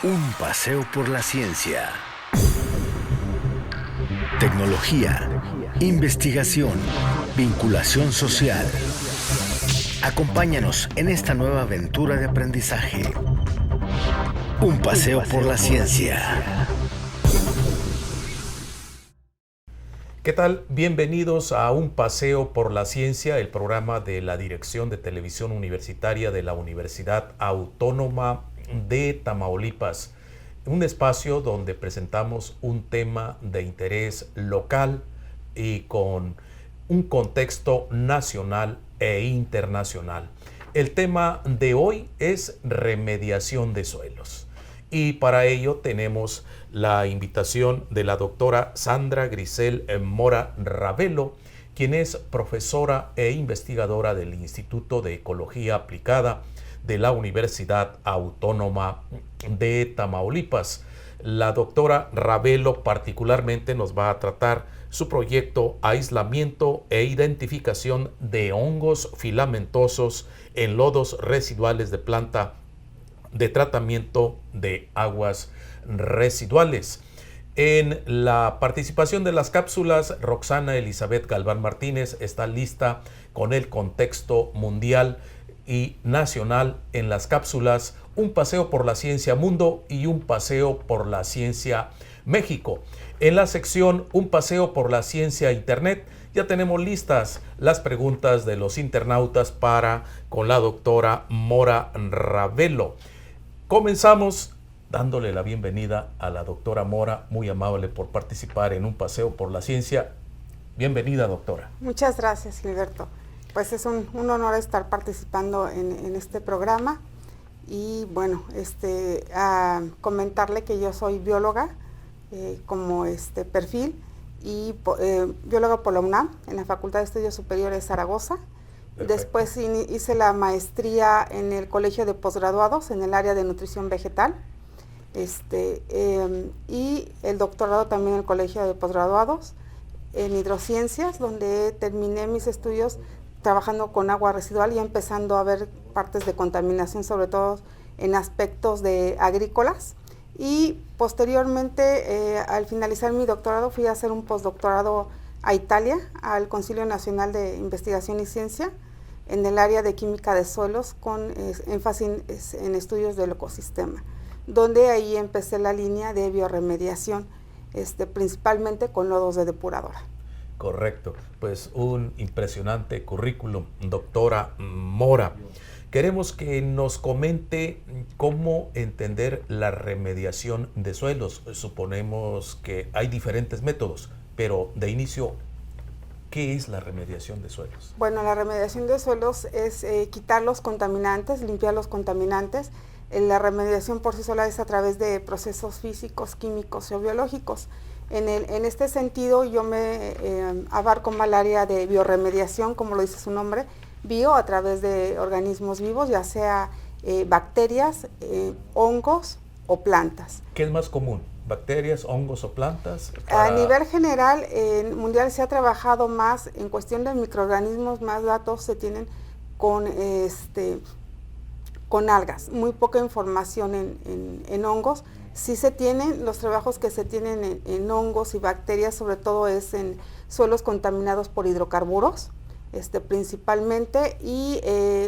Un paseo por la ciencia. Tecnología, investigación, vinculación social. Acompáñanos en esta nueva aventura de aprendizaje. Un paseo por la ciencia. ¿Qué tal? Bienvenidos a Un paseo por la ciencia, el programa de la Dirección de Televisión Universitaria de la Universidad Autónoma de Tamaulipas. Un espacio donde presentamos un tema de interés local y con un contexto nacional e internacional. El tema de hoy es remediación de suelos. Y para ello tenemos la invitación de la doctora Sandra Grisel Mora Ravelo, quien es profesora e investigadora del Instituto de Ecología Aplicada de la Universidad Autónoma de Tamaulipas. La doctora Ravelo particularmente nos va a tratar su proyecto Aislamiento e Identificación de Hongos Filamentosos en Lodos Residuales de Planta de Tratamiento de Aguas Residuales. En la participación de las cápsulas, Roxana Elizabeth Galván Martínez está lista con el contexto mundial y nacional en las cápsulas Un paseo por la ciencia mundo y Un paseo por la ciencia México. En la sección Un paseo por la ciencia internet ya tenemos listas las preguntas de los internautas con la doctora Mora Ravelo. Comenzamos dándole la bienvenida a la doctora Mora, muy amable por participar en Un paseo por la ciencia. Bienvenida, doctora. Muchas gracias, Gilberto. Pues es un honor estar participando en este programa y bueno, a comentarle que yo soy bióloga como perfil y bióloga por la UNAM en la Facultad de Estudios Superiores Zaragoza. Perfecto. Después hice la maestría en el Colegio de Posgraduados en el área de nutrición vegetal y el doctorado también en el Colegio de Posgraduados en hidrociencias, donde terminé mis estudios trabajando con agua residual y empezando a ver partes de contaminación, sobre todo en aspectos de agrícolas. Y posteriormente, al finalizar mi doctorado, fui a hacer un postdoctorado a Italia, al Concilio Nacional de Investigación y Ciencia, en el área de química de suelos, con énfasis en estudios del ecosistema, donde ahí empecé la línea de bioremediación, principalmente con lodos de depuradora. Correcto, pues un impresionante currículum, doctora Mora. Queremos que nos comente cómo entender la remediación de suelos. Suponemos que hay diferentes métodos, pero de inicio, ¿qué es la remediación de suelos? Bueno, la remediación de suelos es quitar los contaminantes, limpiar los contaminantes. La remediación por sí sola es a través de procesos físicos, químicos o biológicos. En este sentido, yo me abarco más el área de bioremediación, como lo dice su nombre, bio a través de organismos vivos, ya sea bacterias, hongos o plantas. ¿Qué es más común? ¿Bacterias, hongos o plantas? A nivel general, en mundial se ha trabajado más en cuestión de microorganismos, más datos se tienen con algas, muy poca información en hongos. Sí se tienen, los trabajos que se tienen en hongos y bacterias, sobre todo es en suelos contaminados por hidrocarburos, principalmente, y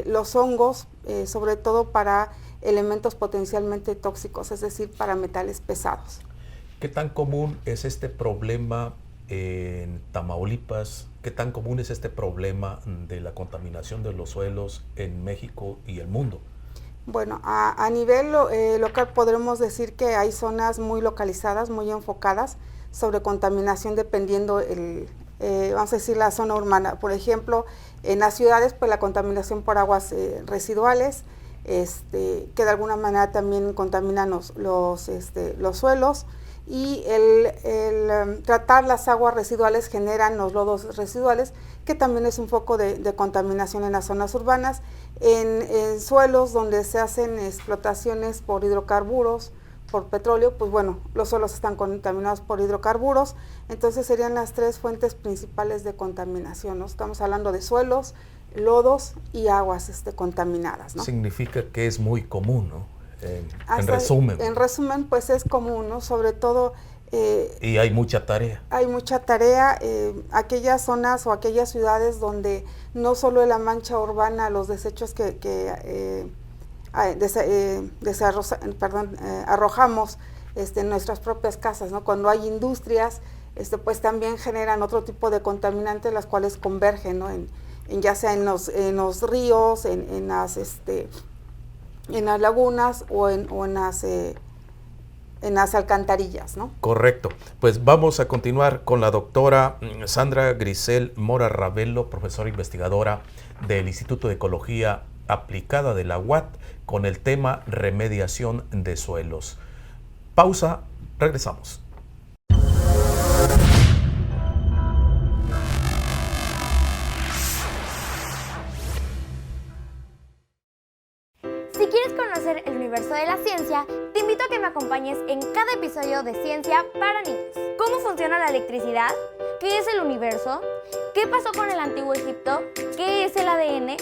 los hongos, sobre todo para elementos potencialmente tóxicos, es decir, para metales pesados. ¿Qué tan común es este problema en Tamaulipas? ¿Qué tan común es este problema de la contaminación de los suelos en México y el mundo? Bueno, a nivel local podremos decir que hay zonas muy localizadas, muy enfocadas sobre contaminación dependiendo vamos a decir, la zona urbana. Por ejemplo, en las ciudades, pues la contaminación por aguas residuales, que de alguna manera también contaminan los suelos, y el tratar las aguas residuales generan los lodos residuales, que también es un foco de contaminación en las zonas urbanas. En suelos donde se hacen explotaciones por hidrocarburos, por petróleo, pues bueno, los suelos están contaminados por hidrocarburos, entonces serían las tres fuentes principales de contaminación, ¿no? Estamos hablando de suelos, lodos y aguas contaminadas, ¿no? Significa que es muy común, ¿no? en resumen. En resumen, pues es común, ¿no? Sobre todo... y hay mucha tarea. Hay mucha tarea. Aquellas zonas o aquellas ciudades donde no solo en la mancha urbana, los desechos que arrojamos en nuestras propias casas, ¿no? Cuando hay industrias, pues también generan otro tipo de contaminantes, las cuales convergen, ¿no? Ya sea en los ríos, en las lagunas o en las alcantarillas, ¿no? Correcto. Pues vamos a continuar con la doctora Sandra Grisel Mora Ravelo, profesora investigadora del Instituto de Ecología Aplicada de la UAT, con el tema remediación de suelos. Pausa, regresamos. Si quieres conocer el universo de la ciencia, te invito a que me acompañes en cada episodio de Ciencia para Niños. ¿Cómo funciona la electricidad? ¿Qué es el universo? ¿Qué pasó con el antiguo Egipto? ¿Qué es el ADN?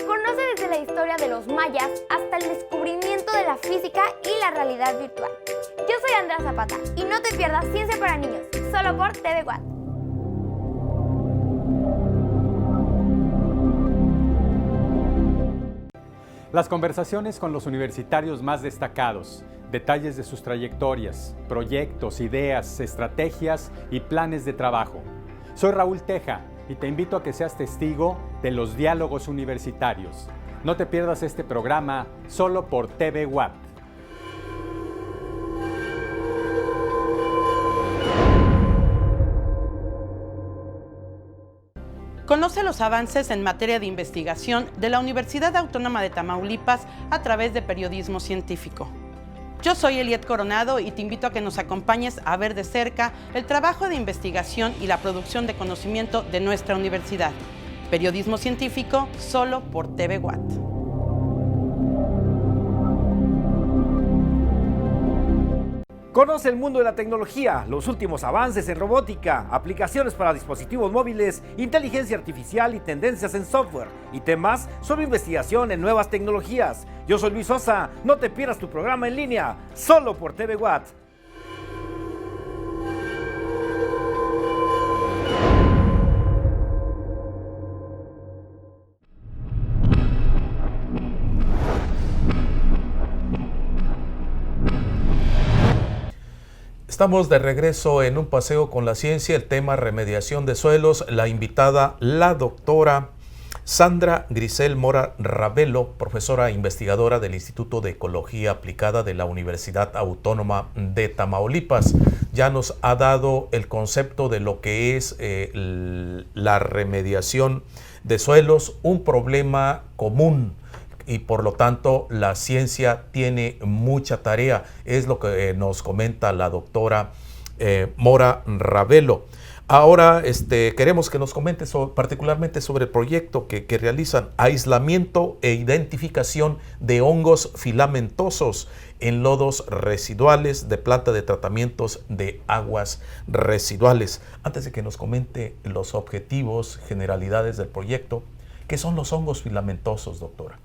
Conoce desde la historia de los mayas hasta el descubrimiento de la física y la realidad virtual. Yo soy Andrea Zapata y no te pierdas Ciencia para Niños, solo por TV Watt. Las conversaciones con los universitarios más destacados, detalles de sus trayectorias, proyectos, ideas, estrategias y planes de trabajo. Soy Raúl Teja y te invito a que seas testigo de los diálogos universitarios. No te pierdas este programa solo por TV Watt. Conoce los avances en materia de investigación de la Universidad Autónoma de Tamaulipas a través de periodismo científico. Yo soy Eliet Coronado y te invito a que nos acompañes a ver de cerca el trabajo de investigación y la producción de conocimiento de nuestra universidad. Periodismo científico solo por TV Watt. Conoce el mundo de la tecnología, los últimos avances en robótica, aplicaciones para dispositivos móviles, inteligencia artificial y tendencias en software y temas sobre investigación en nuevas tecnologías. Yo soy Luis Sosa, no te pierdas tu programa en línea, solo por TV Watt. Estamos de regreso en un paseo con la ciencia, el tema remediación de suelos. La invitada, la doctora Sandra Grisel Mora Ravelo, profesora investigadora del Instituto de Ecología Aplicada de la Universidad Autónoma de Tamaulipas. Ya nos ha dado el concepto de lo que es la remediación de suelos, un problema común. Y por lo tanto la ciencia tiene mucha tarea, es lo que nos comenta la doctora Mora Ravelo. Ahora queremos que nos comente particularmente sobre el proyecto que realizan, aislamiento e identificación de hongos filamentosos en lodos residuales de planta de tratamientos de aguas residuales. Antes de que nos comente los objetivos, generalidades del proyecto, ¿qué son los hongos filamentosos, doctora?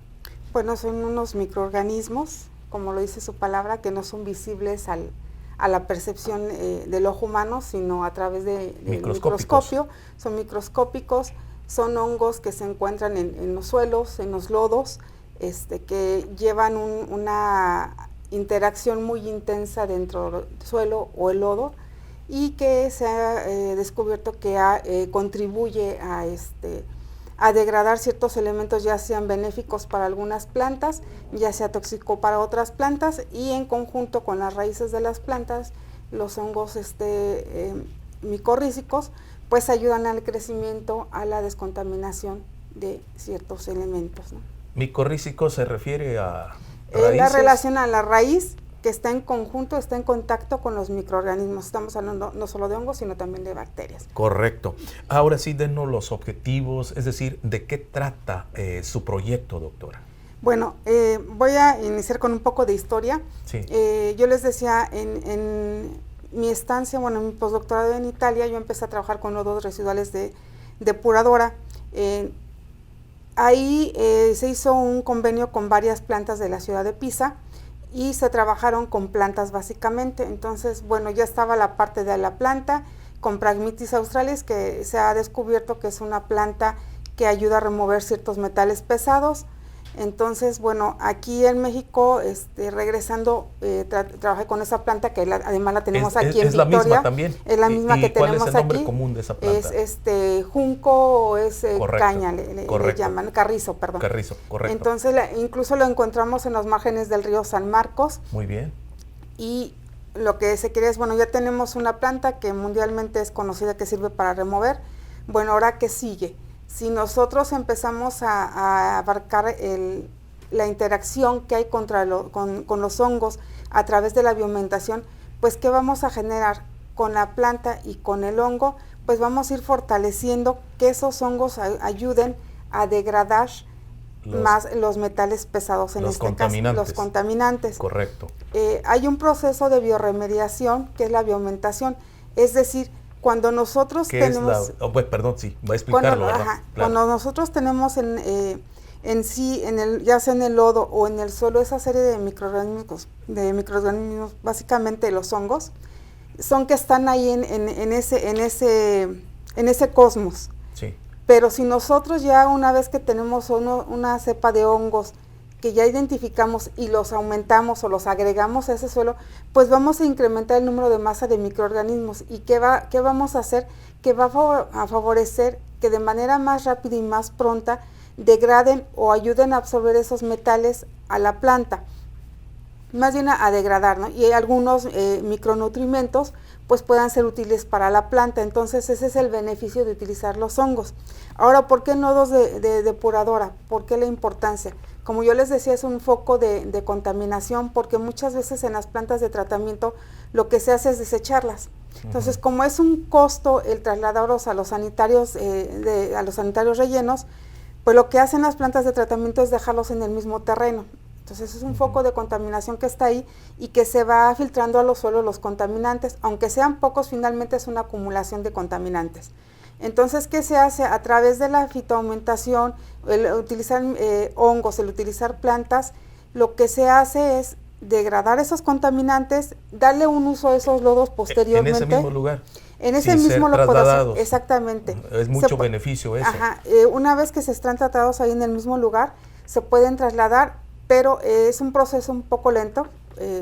Bueno, son unos microorganismos, como lo dice su palabra, que no son visibles a la percepción del ojo humano, sino a través de microscopio. Son microscópicos, son hongos que se encuentran en los suelos, en los lodos, que llevan una interacción muy intensa dentro del suelo o el lodo, y que se ha descubierto que contribuye a degradar ciertos elementos, ya sean benéficos para algunas plantas, ya sea tóxico para otras plantas, y en conjunto con las raíces de las plantas, los hongos micorrízicos, pues ayudan al crecimiento, a la descontaminación de ciertos elementos, ¿no? ¿Micorrízico se refiere a raíces? La relación a la raíz, que está en conjunto, está en contacto con los microorganismos. Estamos hablando no solo de hongos, sino también de bacterias. Correcto. Ahora sí, denos los objetivos, es decir, ¿de qué trata su proyecto, doctora? Bueno, voy a iniciar con un poco de historia. Sí. Yo les decía, en mi estancia, bueno, en mi postdoctorado en Italia, yo empecé a trabajar con lodos residuales de depuradora. Ahí se hizo un convenio con varias plantas de la ciudad de Pisa, y se trabajaron con plantas básicamente. Entonces, bueno, ya estaba la parte de la planta con Phragmitis australis, que se ha descubierto que es una planta que ayuda a remover ciertos metales pesados. Entonces, bueno, aquí en México, regresando, trabajé con esa planta que además la tenemos aquí en Victoria. ¿Es la misma también? Es la misma que tenemos aquí. ¿Cuál es el nombre común de esa planta? Es junco o es caña, le llaman, carrizo, perdón. Carrizo, correcto. Entonces, incluso lo encontramos en los márgenes del río San Marcos. Muy bien. Y lo que se quiere es, bueno, ya tenemos una planta que mundialmente es conocida, que sirve para remover. Bueno, ¿ahora qué sigue? Si nosotros empezamos a abarcar la interacción que hay con los hongos a través de la biomentación, pues ¿qué vamos a generar con la planta y con el hongo? Pues vamos a ir fortaleciendo que esos hongos ayuden a degradar más los metales pesados, en este caso, los contaminantes. Correcto. Hay un proceso de bioremediación que es la biomentación, es decir, cuando nosotros tenemos... perdón, sí, va a explicarlo. Cuando nosotros tenemos en sí, ya sea en el lodo o en el suelo, esa serie de microorganismos, básicamente los hongos, son que están ahí en ese cosmos. Sí. Pero si nosotros ya una vez que tenemos una cepa de hongos que ya identificamos y los aumentamos o los agregamos a ese suelo, pues vamos a incrementar el número de masa de microorganismos. ¿Y qué vamos a hacer? Que va a favorecer que de manera más rápida y más pronta degraden o ayuden a absorber esos metales a la planta, más bien a degradar, ¿no? Y algunos micronutrimentos pues puedan ser útiles para la planta. Entonces ese es el beneficio de utilizar los hongos. Ahora, ¿por qué nodos de depuradora? ¿Por qué la importancia? Como yo les decía, es un foco de contaminación, porque muchas veces en las plantas de tratamiento lo que se hace es desecharlas. Entonces, como es un costo el trasladarlos a los sanitarios, rellenos, pues lo que hacen las plantas de tratamiento es dejarlos en el mismo terreno. Entonces es un foco de contaminación que está ahí y que se va filtrando a los suelos los contaminantes, aunque sean pocos, finalmente es una acumulación de contaminantes. Entonces, ¿qué se hace? A través de la fitoaumentación, el utilizar hongos, el utilizar plantas, lo que se hace es degradar esos contaminantes, darle un uso a esos lodos posteriormente. En ese mismo lugar. En ese mismo lo puedo hacer, exactamente. Es mucho beneficio eso. Una vez que se están tratados ahí en el mismo lugar, se pueden trasladar, pero es un proceso un poco lento,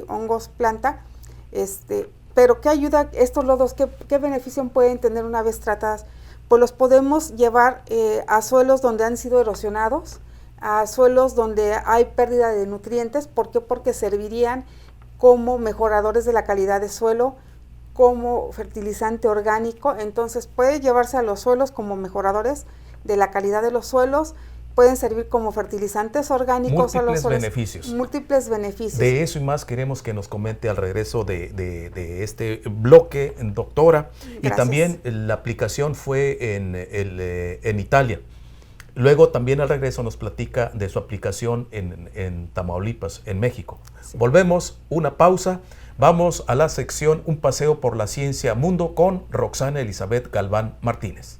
hongos, planta, pero ¿qué ayuda estos lodos? ¿Qué beneficio pueden tener una vez tratadas? Pues los podemos llevar a suelos donde han sido erosionados, a suelos donde hay pérdida de nutrientes. ¿Por qué? Porque servirían como mejoradores de la calidad de suelo, como fertilizante orgánico. Entonces puede llevarse a los suelos como mejoradores de la calidad de los suelos, pueden servir como fertilizantes orgánicos a los suelos. Múltiples beneficios. De eso y más queremos que nos comente al regreso de este bloque, doctora. Gracias. Y también la aplicación fue en Italia. Luego también al regreso nos platica de su aplicación en Tamaulipas, en México. Sí. Volvemos, una pausa. Vamos a la sección Un paseo por la ciencia mundo con Roxana Elizabeth Galván Martínez.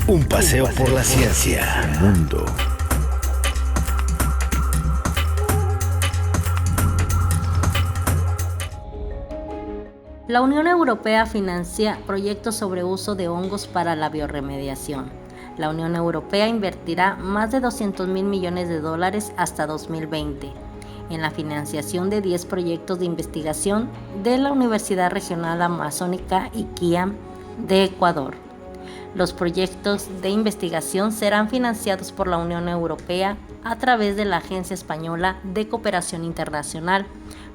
Un paseo por la ciencia mundo. La Unión Europea financia proyectos sobre uso de hongos para la bioremediación. La Unión Europea invertirá más de $200 mil millones hasta 2020 en la financiación de 10 proyectos de investigación de la Universidad Regional Amazónica IQIAM de Ecuador. Los proyectos de investigación serán financiados por la Unión Europea a través de la Agencia Española de Cooperación Internacional,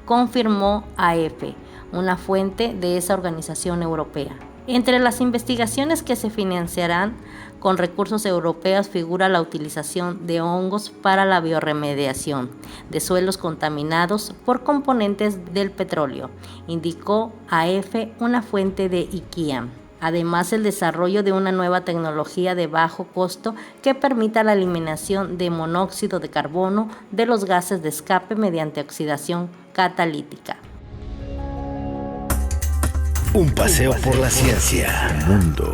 confirmó AEFE, una fuente de esa organización europea. Entre las investigaciones que se financiarán con recursos europeos figura la utilización de hongos para la bioremediación de suelos contaminados por componentes del petróleo, indicó AEFE, una fuente de IQIAM. Además, el desarrollo de una nueva tecnología de bajo costo que permita la eliminación de monóxido de carbono de los gases de escape mediante oxidación catalítica. Un paseo por la ciencia. Mundo.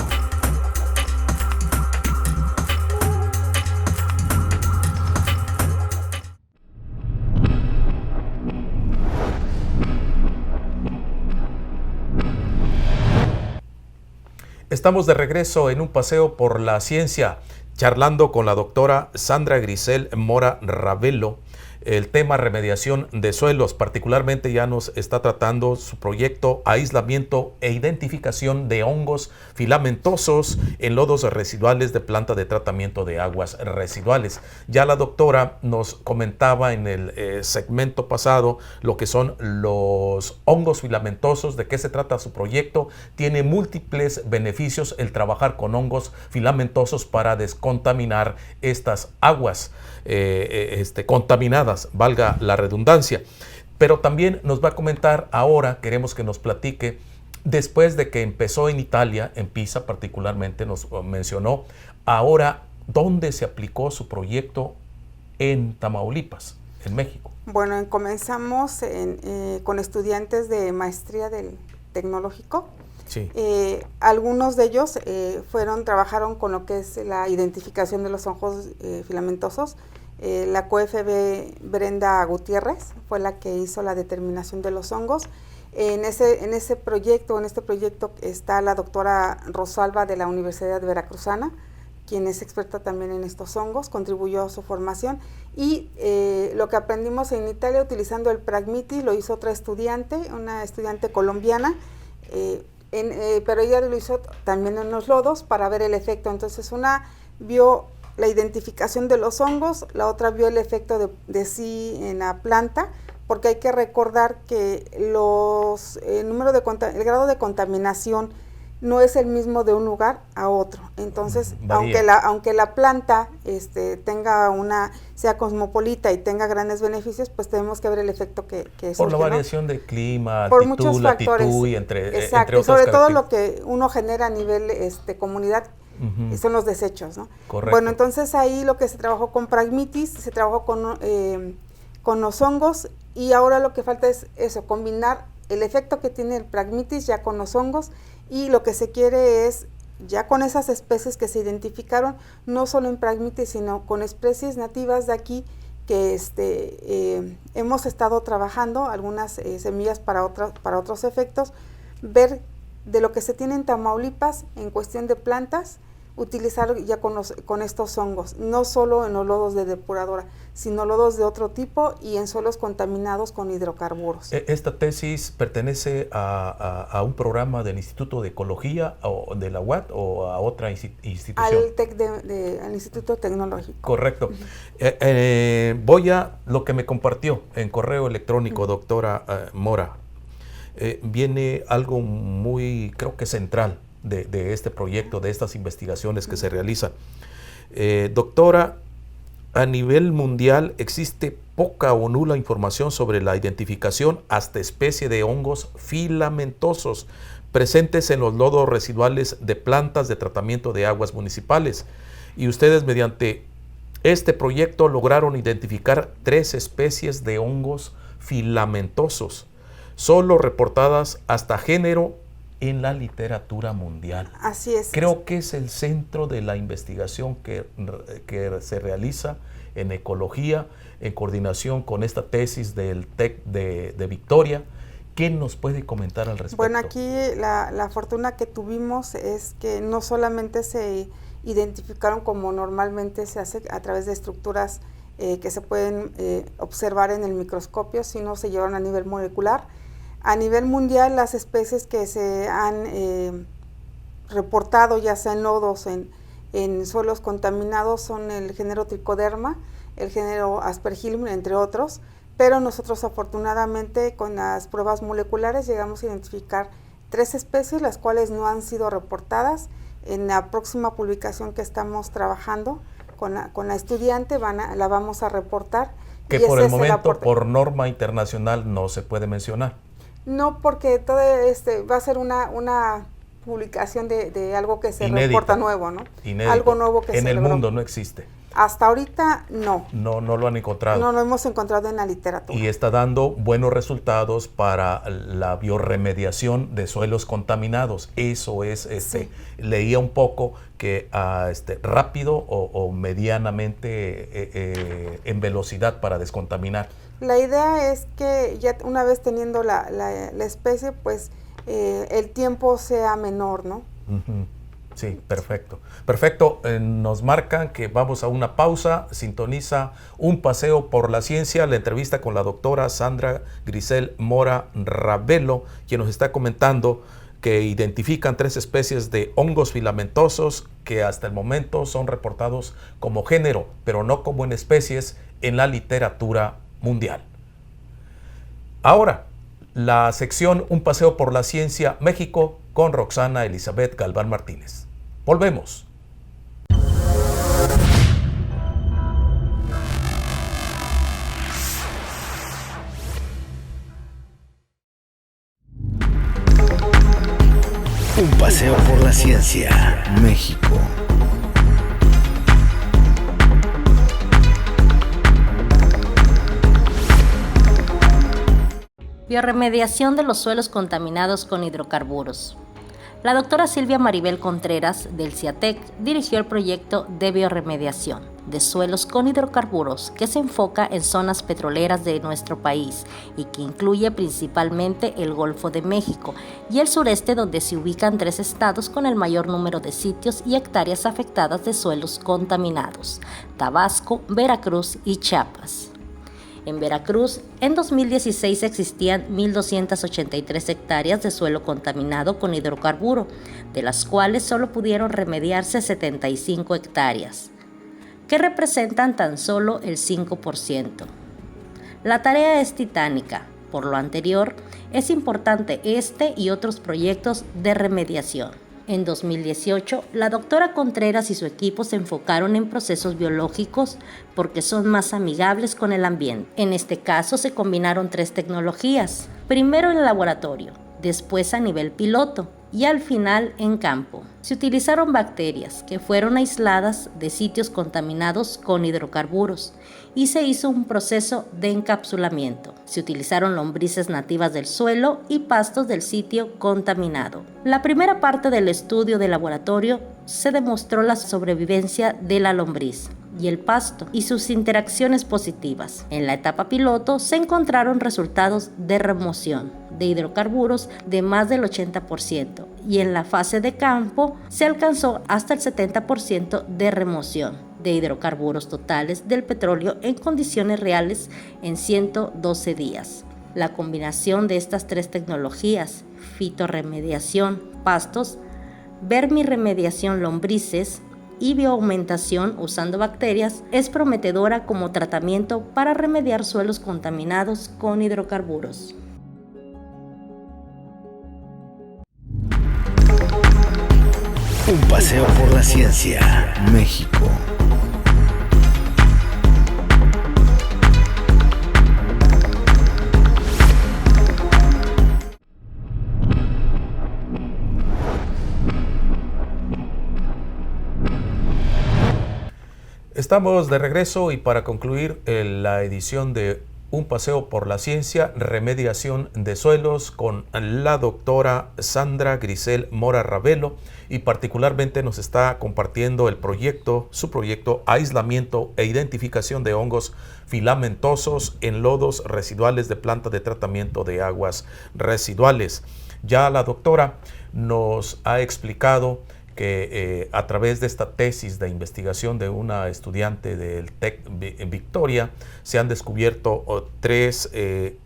Estamos de regreso en un paseo por la ciencia, charlando con la doctora Sandra Grisel Mora Ravelo. El tema remediación de suelos, particularmente ya nos está tratando su proyecto aislamiento e identificación de hongos filamentosos en lodos residuales de planta de tratamiento de aguas residuales. Ya la doctora nos comentaba en el segmento pasado lo que son los hongos filamentosos, de qué se trata su proyecto. Tiene múltiples beneficios el trabajar con hongos filamentosos para descontaminar estas aguas contaminadas, valga la redundancia. Pero también nos va a comentar ahora, queremos que nos platique, después de que empezó en Italia, en Pisa particularmente, nos mencionó, ahora, ¿dónde se aplicó su proyecto en Tamaulipas, en México? Bueno, comenzamos con estudiantes de maestría del tecnológico. Sí. Algunos de ellos trabajaron con lo que es la identificación de los hongos filamentosos. La COFB Brenda Gutiérrez fue la que hizo la determinación de los hongos. En este proyecto está la doctora Rosalba de la Universidad Veracruzana, quien es experta también en estos hongos, contribuyó a su formación. Y lo que aprendimos en Italia utilizando el Pragmitis lo hizo otra estudiante, una estudiante colombiana, pero ella lo hizo también en los lodos para ver el efecto. Entonces una vio la identificación de los hongos, la otra vio el efecto de sí en la planta, porque hay que recordar que el grado de contaminación no es el mismo de un lugar a otro. Entonces, aunque la planta sea cosmopolita y tenga grandes beneficios, pues tenemos que ver el efecto que por surge, la variación de clima, por altitud, muchos factores, latitud y entre exacto, otras y sobre todo lo características. que uno genera a nivel comunidad. Son los desechos, ¿no? Correcto. Bueno, entonces ahí lo que se trabajó con Pragmitis, se trabajó con los hongos, y ahora lo que falta es eso, combinar el efecto que tiene el Pragmitis ya con los hongos, y lo que se quiere es, ya con esas especies que se identificaron, no solo en Pragmitis, sino con especies nativas de aquí, que hemos estado trabajando, algunas semillas para otros efectos, ver de lo que se tiene en Tamaulipas en cuestión de plantas, utilizar ya con estos hongos, no solo en los lodos de depuradora, sino lodos de otro tipo y en suelos contaminados con hidrocarburos. ¿Esta tesis pertenece a un programa del Instituto de Ecología o de la UAT o a otra institución? Al Instituto Tecnológico. Correcto. Voy a lo que me compartió en correo electrónico, doctora Mora. Viene algo muy, creo que central de este proyecto, de estas investigaciones que se realizan. Doctora, a nivel mundial existe poca o nula información sobre la identificación hasta especie de hongos filamentosos presentes en los lodos residuales de plantas de tratamiento de aguas municipales. Y ustedes, mediante este proyecto, lograron identificar 3 especies de hongos filamentosos, solo reportadas hasta género en la literatura mundial. Así es. Creo que es el centro de la investigación que se realiza en ecología, en coordinación con esta tesis del TEC de Victoria. ¿Qué nos puede comentar al respecto? Bueno, aquí la fortuna que tuvimos es que no solamente se identificaron como normalmente se hace a través de estructuras que se pueden observar en el microscopio, sino se llevaron a nivel molecular. A nivel mundial, las especies que se han reportado, ya sea en lodos, en suelos contaminados, son el género Trichoderma, el género Aspergillum, entre otros, pero nosotros afortunadamente con las pruebas moleculares llegamos a identificar 3 especies, las cuales no han sido reportadas. En la próxima publicación que estamos trabajando con la estudiante la vamos a reportar. Que por el momento, por norma internacional, no se puede mencionar. No, porque todo va a ser una publicación de algo que se inédita, reporta nuevo, ¿no? Inédito. Algo nuevo que en el mundo no existe. Hasta ahorita no. No lo han encontrado. No lo hemos encontrado en la literatura. Y está dando buenos resultados para la biorremediación de suelos contaminados. Eso es, Sí. leía un poco que rápido o medianamente en velocidad para descontaminar. La idea es que ya una vez teniendo la especie, pues el tiempo sea menor, ¿no? Uh-huh. Sí, perfecto. Perfecto, nos marcan que vamos a una pausa, sintoniza Un paseo por la ciencia, la entrevista con la doctora Sandra Grisel Mora Ravelo, quien nos está comentando que identifican 3 especies de hongos filamentosos que hasta el momento son reportados como género, pero no como en especies en la literatura mundial. Ahora, la sección Un paseo por la ciencia México con Roxana Elizabeth Galván Martínez. Volvemos. Un paseo por la ciencia, México. Biorremediación de los suelos contaminados con hidrocarburos. La doctora Silvia Maribel Contreras, del CIATEC, dirigió el proyecto de biorremediación de suelos con hidrocarburos que se enfoca en zonas petroleras de nuestro país y que incluye principalmente el Golfo de México y el sureste, donde se ubican 3 estados con el mayor número de sitios y hectáreas afectadas de suelos contaminados: Tabasco, Veracruz y Chiapas. En Veracruz, en 2016 existían 1.283 hectáreas de suelo contaminado con hidrocarburo, de las cuales solo pudieron remediarse 75 hectáreas, que representan tan solo el 5%. La tarea es titánica. Por lo anterior, es importante este y otros proyectos de remediación. En 2018, la doctora Contreras y su equipo se enfocaron en procesos biológicos porque son más amigables con el ambiente. En este caso se combinaron 3 tecnologías, primero en laboratorio, después a nivel piloto y al final en campo. Se utilizaron bacterias que fueron aisladas de sitios contaminados con hidrocarburos y se hizo un proceso de encapsulamiento. Se utilizaron lombrices nativas del suelo y pastos del sitio contaminado. La primera parte del estudio de laboratorio se demostró la sobrevivencia de la lombriz y el pasto y sus interacciones positivas. En la etapa piloto se encontraron resultados de remoción de hidrocarburos de más del 80% y en la fase de campo se alcanzó hasta el 70% de remoción de hidrocarburos totales del petróleo en condiciones reales en 112 días. La combinación de estas 3 tecnologías, fitorremediación, pastos, vermirremediación, lombrices y bioaumentación usando bacterias, es prometedora como tratamiento para remediar suelos contaminados con hidrocarburos. Un paseo por la ciencia, México. Estamos de regreso y para concluir la edición de Un paseo por la ciencia, remediación de suelos con la doctora Sandra Grisel Mora Ravelo, y particularmente nos está compartiendo su proyecto Aislamiento e Identificación de Hongos Filamentosos en Lodos Residuales de Planta de Tratamiento de Aguas Residuales. Ya la doctora nos ha explicado que a través de esta tesis de investigación de una estudiante del TEC Victoria se han descubierto 3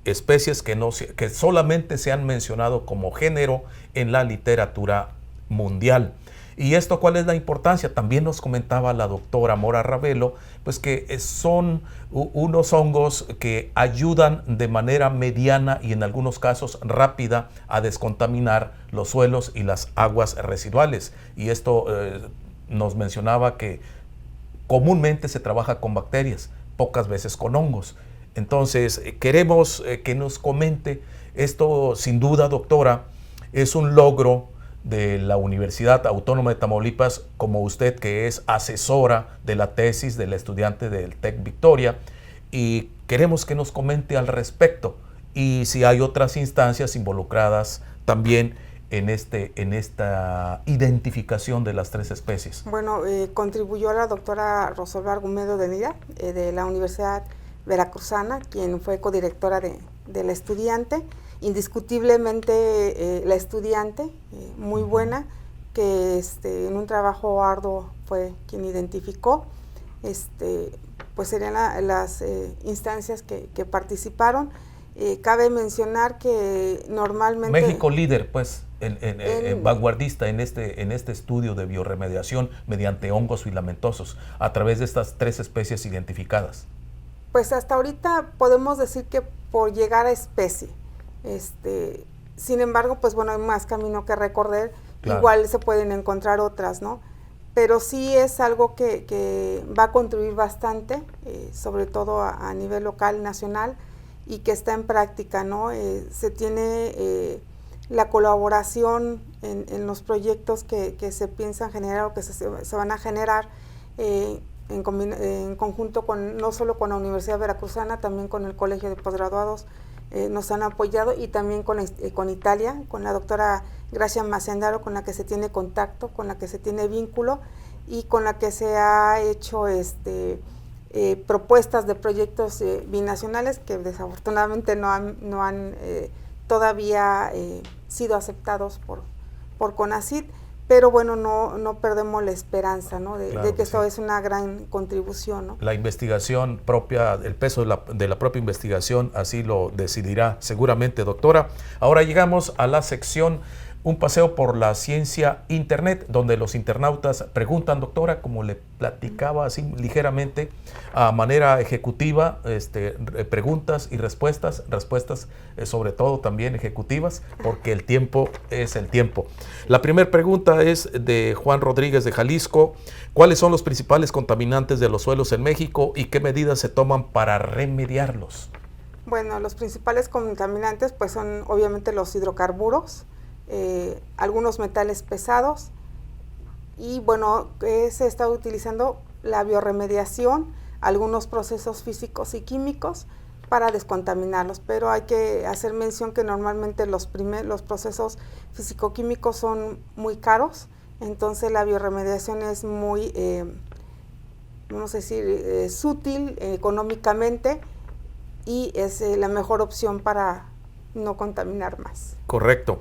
especies que solamente se han mencionado como género en la literatura mundial. ¿Y esto cuál es la importancia? También nos comentaba la doctora Mora Ravelo, pues que son unos hongos que ayudan de manera mediana y en algunos casos rápida a descontaminar los suelos y las aguas residuales. Y esto nos mencionaba que comúnmente se trabaja con bacterias, pocas veces con hongos. Entonces queremos que nos comente esto. Sin duda, doctora, es un logro de la Universidad Autónoma de Tamaulipas, como usted que es asesora de la tesis de la estudiante del TEC Victoria, y queremos que nos comente al respecto y si hay otras instancias involucradas también en esta identificación de las 3 especies. Bueno, contribuyó la doctora Rosalba Argumedo de Lira, de la Universidad Veracruzana, quien fue codirectora de la estudiante. Indiscutiblemente la estudiante, muy buena, que en un trabajo arduo fue quien identificó, pues serían las instancias que participaron. Cabe mencionar que normalmente... México líder, pues, vanguardista en este estudio de biorremediación mediante hongos filamentosos a través de estas 3 especies identificadas. Pues hasta ahorita podemos decir que por llegar a especie. Sin embargo, pues bueno, hay más camino que recorrer. Claro. Igual se pueden encontrar otras, ¿no? Pero sí es algo que va a contribuir bastante, sobre todo a nivel local, nacional, y que está en práctica, ¿no? Se tiene la colaboración en los proyectos que se piensan generar o que se van a generar en conjunto no solo con la Universidad Veracruzana, también con el Colegio de Posgraduados. Nos han apoyado, y también con Italia, con la doctora Gracia Macendaro, con la que se tiene contacto, con la que se tiene vínculo y con la que se ha hecho propuestas de proyectos binacionales que desafortunadamente no han todavía sido aceptados por CONACYT, pero bueno, no perdemos la esperanza, ¿no? de que esto es una gran contribución, ¿no? La investigación propia, el peso de la propia investigación así lo decidirá seguramente, doctora. Ahora llegamos a la sección Un paseo por la ciencia Internet, donde los internautas preguntan, doctora, como le platicaba así ligeramente, a manera ejecutiva, preguntas y respuestas sobre todo también ejecutivas, porque el tiempo es el tiempo. La primera pregunta es de Juan Rodríguez de Jalisco. ¿Cuáles son los principales contaminantes de los suelos en México y qué medidas se toman para remediarlos? Bueno, los principales contaminantes pues son obviamente los hidrocarburos, algunos metales pesados, y bueno, se está utilizando la biorremediación, algunos procesos físicos y químicos para descontaminarlos, pero hay que hacer mención que normalmente los procesos físico-químicos son muy caros, entonces la biorremediación es muy, vamos a decir, sutil económicamente, y es la mejor opción para no contaminar más. Correcto.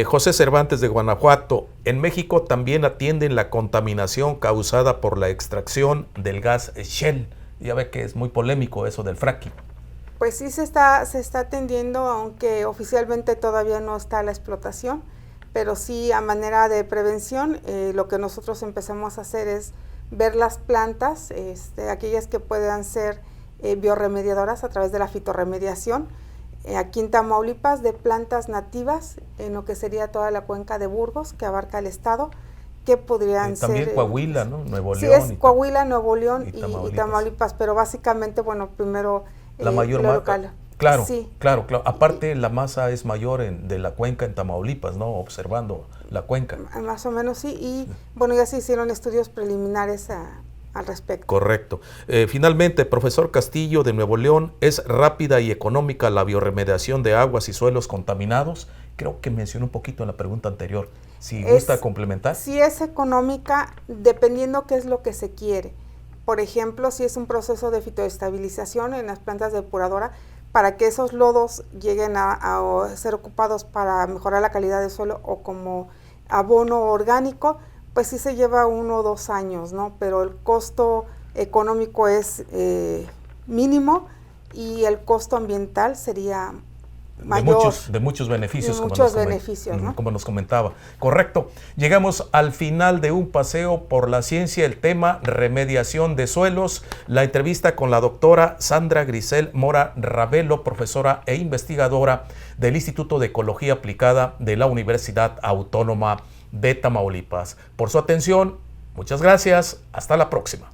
José Cervantes de Guanajuato. En México también atienden la contaminación causada por la extracción del gas Shell. Ya ve que es muy polémico eso del fracking. Pues sí se está atendiendo, aunque oficialmente todavía no está la explotación, pero sí a manera de prevención, lo que nosotros empezamos a hacer es ver las plantas, aquellas que puedan ser biorremediadoras a través de la fitorremediación, aquí en Tamaulipas, de plantas nativas en lo que sería toda la cuenca de Burgos, que abarca el estado, que podrían ser... También Coahuila, ¿no? Nuevo León. Sí, es Coahuila, Nuevo León y Tamaulipas, pero básicamente, bueno, primero la mayor lo local. Claro, sí. claro. Aparte, la masa es mayor de la cuenca en Tamaulipas, ¿no? Observando la cuenca. Más o menos, sí. Y bueno, ya se hicieron estudios preliminares al respecto. Correcto. Finalmente, profesor Castillo de Nuevo León, ¿es rápida y económica la biorremediación de aguas y suelos contaminados? Creo que mencioné un poquito en la pregunta anterior. Si gusta complementar. Sí es económica, dependiendo qué es lo que se quiere. Por ejemplo, si es un proceso de fitoestabilización en las plantas depuradoras, para que esos lodos lleguen a ser ocupados para mejorar la calidad del suelo o como abono orgánico, pues sí se lleva 1 o 2 años, ¿no? Pero el costo económico es mínimo y el costo ambiental sería mayor. De muchos beneficios. ¿No? Como nos comentaba. Correcto. Llegamos al final de Un paseo por la ciencia, el tema remediación de suelos. La entrevista con la doctora Sandra Grisel Mora Ravelo, profesora e investigadora del Instituto de Ecología Aplicada de la Universidad Autónoma de Tamaulipas. Por su atención, muchas gracias. Hasta la próxima.